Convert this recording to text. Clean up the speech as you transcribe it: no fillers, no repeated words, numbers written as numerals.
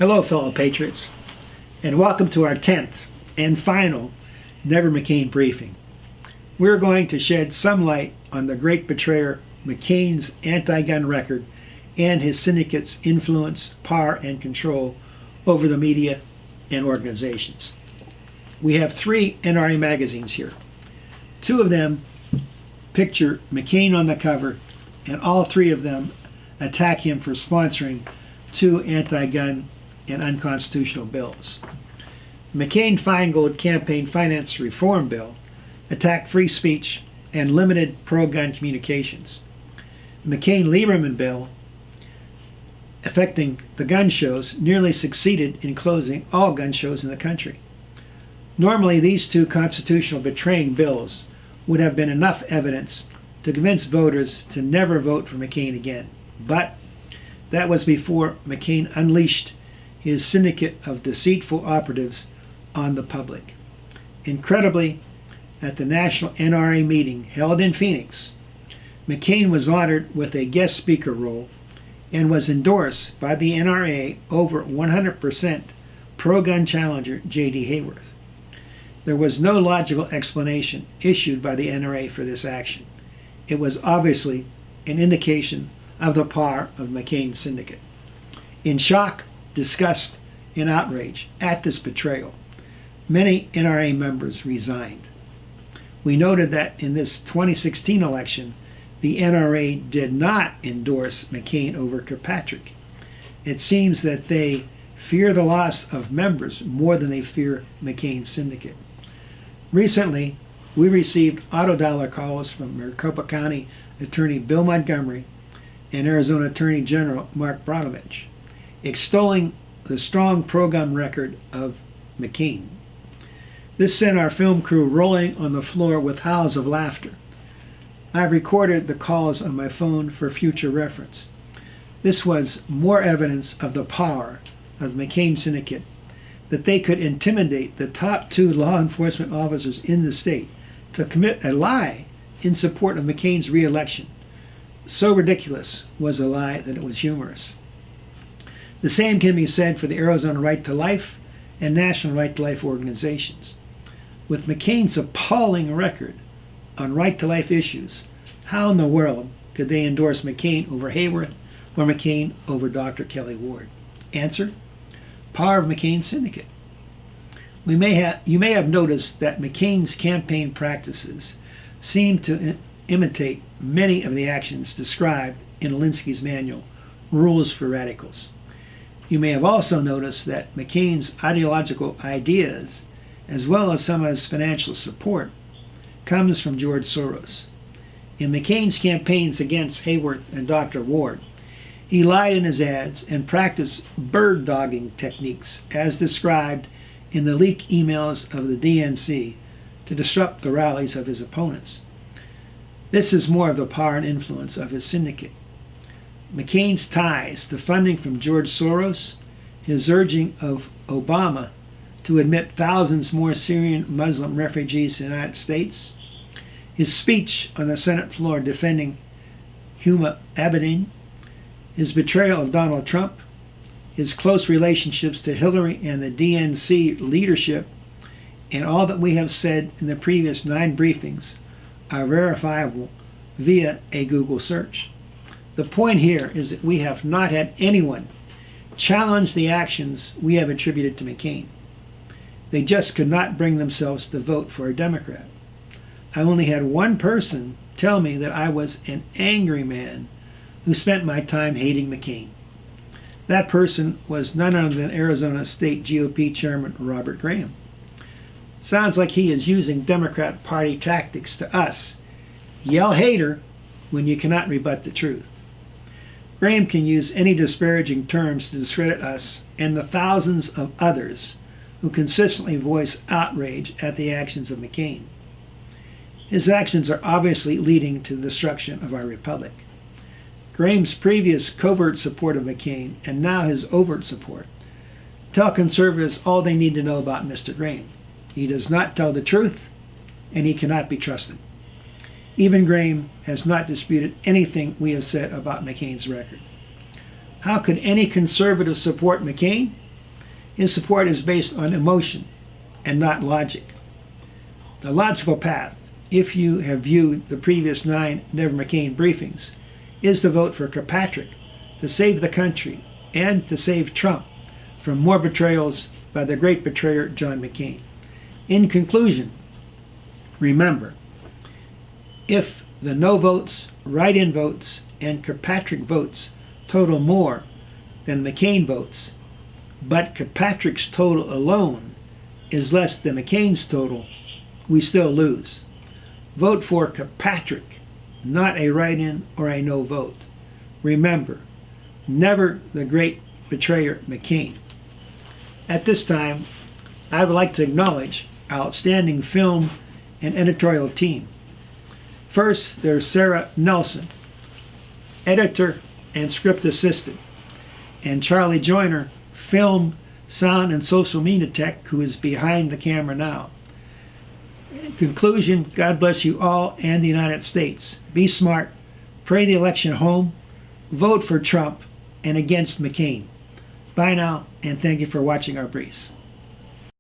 Hello, fellow patriots, and welcome to our 10th and final Never McCain briefing. We're going to shed some light on the great betrayer McCain's anti-gun record and his syndicate's influence, power, and control over the media and organizations. We have 3 NRA magazines here. 2 of them picture McCain on the cover, and all 3 of them attack him for sponsoring 2 anti-gun and unconstitutional bills. The McCain-Feingold campaign finance reform bill attacked free speech and limited pro-gun communications. The McCain-Lieberman bill affecting the gun shows nearly succeeded in closing all gun shows in the country. Normally, these 2 constitutional betraying bills would have been enough evidence to convince voters to never vote for McCain again. But that was before McCain unleashed his syndicate of deceitful operatives on the public. Incredibly, at the National NRA meeting held in Phoenix, McCain was honored with a guest speaker role and was endorsed by the NRA over 100% pro-gun challenger J.D. Hayworth. There was no logical explanation issued by the NRA for this action. It was obviously an indication of the power of McCain's syndicate. In shock, disgust, and outrage at this betrayal, many NRA members resigned. We noted that in this 2016 election, the NRA did not endorse McCain over Kirkpatrick. It seems that they fear the loss of members more than they fear McCain's syndicate. Recently, we received auto dialer calls from Maricopa County Attorney Bill Montgomery and Arizona Attorney General Mark Brnovich, extolling the strong pro-gun record of McCain. This sent our film crew rolling on the floor with howls of laughter. I've recorded the calls on my phone for future reference. This was more evidence of the power of the McCain syndicate, that they could intimidate the top 2 law enforcement officers in the state to commit a lie in support of McCain's re-election. So ridiculous was the lie that it was humorous. The same can be said for the Arizona Right to Life and National Right to Life organizations. With McCain's appalling record on right to life issues, how in the world could they endorse McCain over Hayworth or McCain over Dr. Kelly Ward? Answer: power of McCain's syndicate. You may have noticed that McCain's campaign practices seem to imitate many of the actions described in Alinsky's manual, Rules for Radicals. You may have also noticed that McCain's ideological ideas, as well as some of his financial support, comes from George Soros. In McCain's campaigns against Hayworth and Dr. Ward, he lied in his ads and practiced bird-dogging techniques as described in the leaked emails of the DNC to disrupt the rallies of his opponents. This is more of the power and influence of his syndicate. McCain's ties to funding from George Soros, his urging of Obama to admit thousands more Syrian Muslim refugees to the United States, his speech on the Senate floor defending Huma Abedin, his betrayal of Donald Trump, his close relationships to Hillary and the DNC leadership, and all that we have said in the previous 9 briefings are verifiable via a Google search. The point here is that we have not had anyone challenge the actions we have attributed to McCain. They just could not bring themselves to vote for a Democrat. I only had one person tell me that I was an angry man who spent my time hating McCain. That person was none other than Arizona State GOP Chairman Robert Graham. Sounds like he is using Democrat Party tactics to us. Yell hater when you cannot rebut the truth. Graham can use any disparaging terms to discredit us and the thousands of others who consistently voice outrage at the actions of McCain. His actions are obviously leading to the destruction of our republic. Graham's previous covert support of McCain and now his overt support tell conservatives all they need to know about Mr. Graham. He does not tell the truth, and he cannot be trusted. Even Graham has not disputed anything we have said about McCain's record. How could any conservative support McCain? His support is based on emotion and not logic. The logical path, if you have viewed the previous 9 Never McCain briefings, is to vote for Kirkpatrick to save the country and to save Trump from more betrayals by the great betrayer John McCain. In conclusion, remember, if the no votes, write-in votes, and Kirkpatrick votes total more than McCain votes, but Kirkpatrick's total alone is less than McCain's total, we still lose. Vote for Kirkpatrick, not a write-in or a no vote. Remember, never the great betrayer McCain. At this time, I would like to acknowledge our outstanding film and editorial team. First, there's Sarah Nelson, editor and script assistant, and Charlie Joyner, film, sound, and social media tech, who is behind the camera now. In conclusion, God bless you all and the United States. Be smart, pray the election home, vote for Trump and against McCain. Bye now, and thank you for watching our briefs.